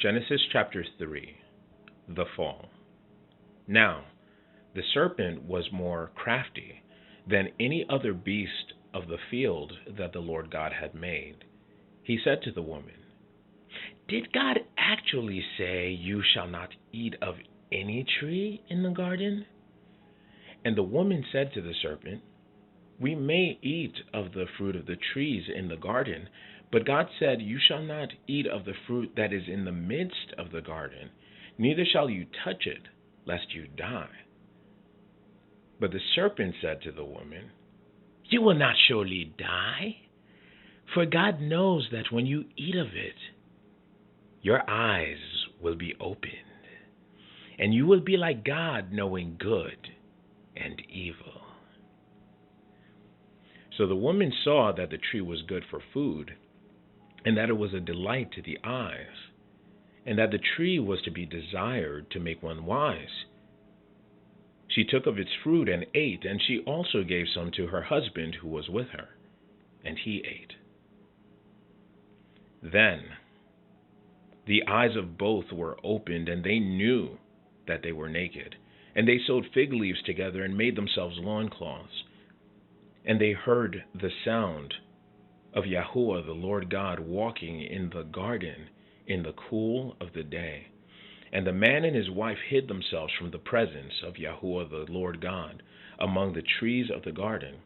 Genesis chapter 3, the fall. Now, the serpent was more crafty than any other beast of the field that the Lord God had made. He said to the woman, "Did God actually say, 'You shall not eat of any tree in the garden?'" And the woman said to the serpent, "We may eat of the fruit of the trees in the garden, but God said, 'You shall not eat of the fruit that is in the midst of the garden, neither shall you touch it, lest you die.'" But the serpent said to the woman, "You will not surely die, for God knows that when you eat of it, your eyes will be opened, and you will be like God, knowing good and evil." So the woman saw that the tree was good for food, and that it was a delight to the eyes, and that the tree was to be desired to make one wise. She took of its fruit and ate, and she also gave some to her husband who was with her, and he ate. Then the eyes of both were opened, and they knew that they were naked. And they sewed fig leaves together and made themselves loincloths. And they heard the sound of Yahuwah the Lord God walking in the garden in the cool of the day. And the man and his wife hid themselves from the presence of Yahuwah the Lord God among the trees of the garden.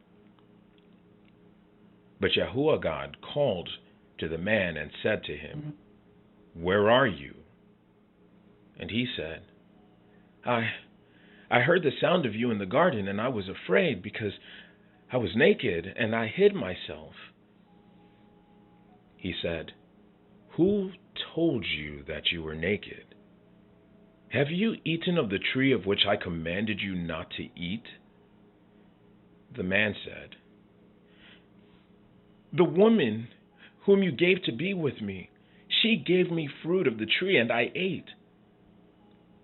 But Yahuwah God called to the man and said to him, "Where are you?" And he said, I heard the sound of you in the garden, and I was afraid because I was naked, and I hid myself." He said, "Who told you that you were naked? Have you eaten of the tree of which I commanded you not to eat?" The man said, "The woman whom you gave to be with me, she gave me fruit of the tree, and I ate."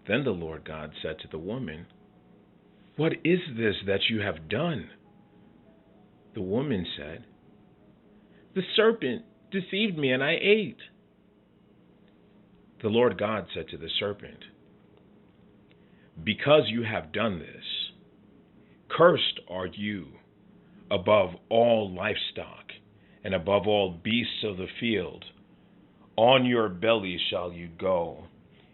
Then the Lord God said to the woman, "What is this that you have done?" The woman said, "The serpent deceived me, and I ate." The Lord God said to the serpent, "Because you have done this, cursed are you above all livestock and above all beasts of the field. On your belly shall you go,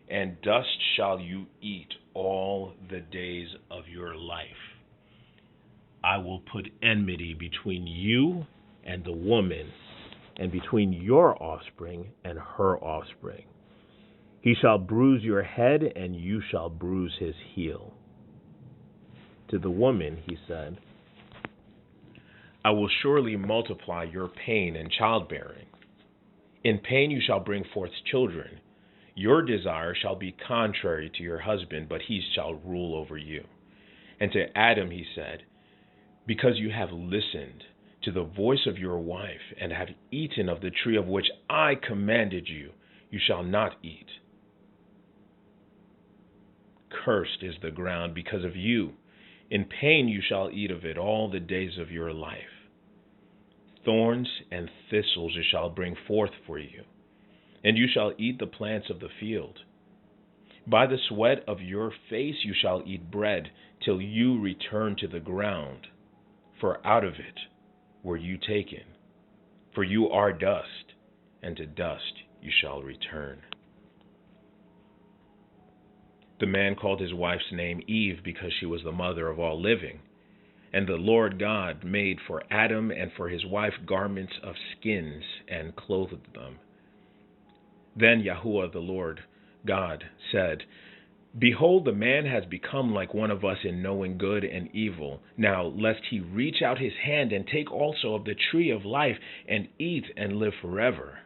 and dust shall you eat all the days of your life. I will put enmity between you and the woman, and between your offspring and her offspring. He shall bruise your head, and you shall bruise his heel." To the woman he said, "I will surely multiply your pain in childbearing. In pain you shall bring forth children. Your desire shall be contrary to your husband, but he shall rule over you." And to Adam he said, "Because you have listened to the voice of your wife, and have eaten of the tree of which I commanded you, you shall not eat. Cursed is the ground because of you. In pain you shall eat of it all the days of your life. Thorns and thistles it shall bring forth for you, and you shall eat the plants of the field. By the sweat of your face you shall eat bread till you return to the ground, for out of it were you taken. For you are dust, and to dust you shall return." The man called his wife's name Eve because she was the mother of all living. And the Lord God made for Adam and for his wife garments of skins and clothed them. Then Yahuwah the Lord God said, "Behold, the man has become like one of us in knowing good and evil. Now lest he reach out his hand and take also of the tree of life and eat and live forever."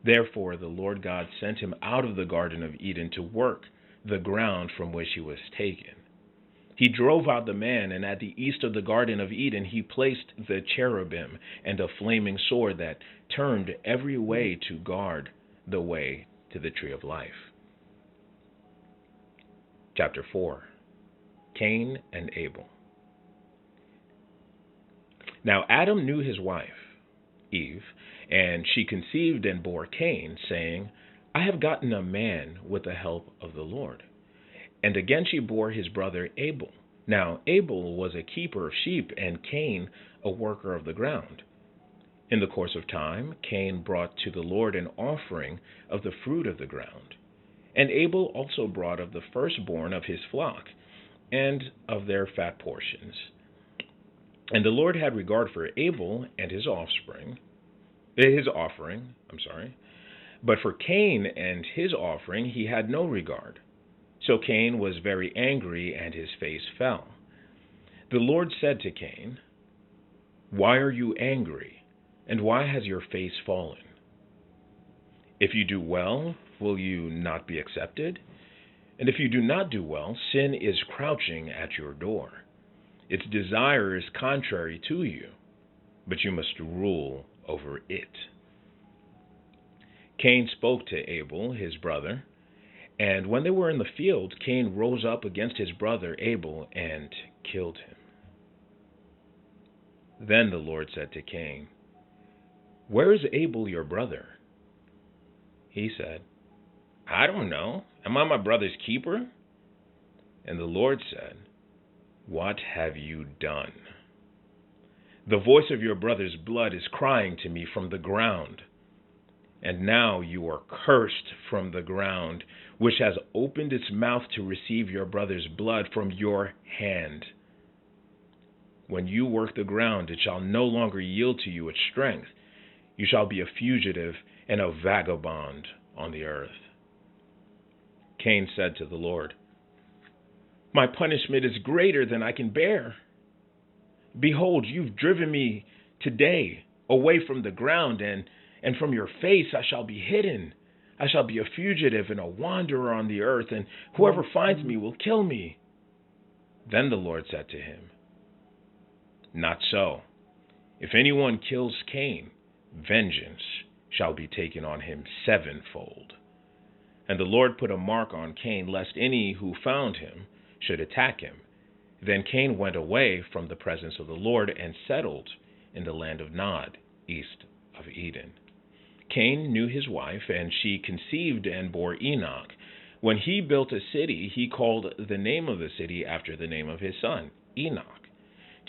Therefore the Lord God sent him out of the Garden of Eden to work the ground from which he was taken. He drove out the man, and at the east of the Garden of Eden he placed the cherubim and a flaming sword that turned every way to guard the way to the tree of life. Chapter 4. Cain and Abel. Now Adam knew his wife, Eve, and she conceived and bore Cain, saying, I have gotten a man with the help of the Lord. And again she bore his brother Abel. Now Abel was a keeper of sheep, and Cain a worker of the ground. In the course of time, Cain brought to the Lord an offering of the fruit of the ground. And Abel also brought of the firstborn of his flock, and of their fat portions. And the Lord had regard for Abel and his offering, but for Cain and his offering he had no regard. So Cain was very angry, and his face fell. The Lord said to Cain, Why are you angry, and why has your face fallen? If you do well, will you not be accepted? And if you do not do well, sin is crouching at your door. Its desire is contrary to you, but you must rule over it. Cain spoke to Abel, his brother, and when they were in the field, Cain rose up against his brother Abel and killed him. Then the Lord said to Cain, Where is Abel your brother? He said, I don't know. Am I my brother's keeper? And the Lord said, What have you done? The voice of your brother's blood is crying to me from the ground. And now you are cursed from the ground, which has opened its mouth to receive your brother's blood from your hand. When you work the ground, it shall no longer yield to you its strength. You shall be a fugitive and a vagabond on the earth. Cain said to the Lord, My punishment is greater than I can bear. Behold, you've driven me today away from the ground, and from your face I shall be hidden. I shall be a fugitive and a wanderer on the earth, and whoever finds me will kill me. Then the Lord said to him, Not so. If anyone kills Cain, vengeance shall be taken on him sevenfold. And the Lord put a mark on Cain, lest any who found him should attack him. Then Cain went away from the presence of the Lord and settled in the land of Nod, east of Eden. Cain knew his wife, and she conceived and bore Enoch. When he built a city, he called the name of the city after the name of his son, Enoch.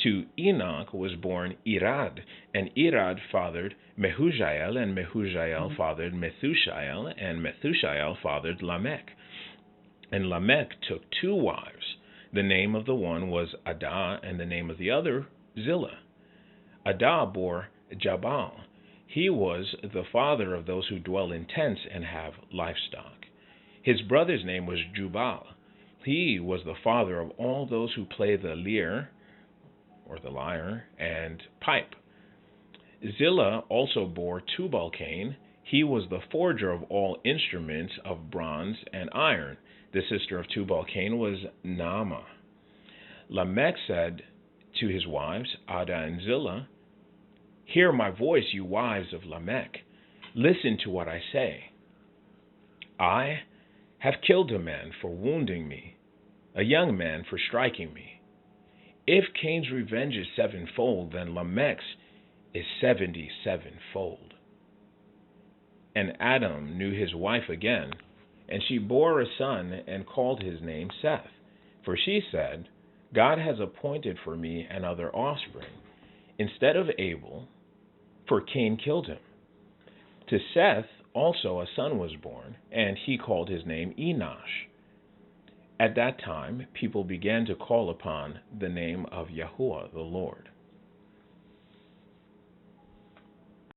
To Enoch was born Irad, and Irad fathered Mehujael, and Mehujael fathered Methushael, and Methushael fathered Lamech. And Lamech took 2 wives. The name of the one was Adah, and the name of the other Zillah. Adah bore Jabal. He was the father of those who dwell in tents and have livestock. His brother's name was Jubal. He was the father of all those who play the lyre, or the lyre, and pipe. Zillah also bore Tubal-Cain. He was the forger of all instruments of bronze and iron. The sister of Tubal-Cain was Naamah. Lamech said to his wives, Adah and Zillah, Hear my voice, you wives of Lamech. Listen to what I say. I have killed a man for wounding me, a young man for striking me. If Cain's revenge is 7-fold, then Lamech's is 77-fold. And Adam knew his wife again, and she bore a son and called his name Seth. For she said, God has appointed for me another offspring, instead of Abel, for Cain killed him. To Seth also a son was born, and he called his name Enosh. At that time, people began to call upon the name of Yahuwah the Lord.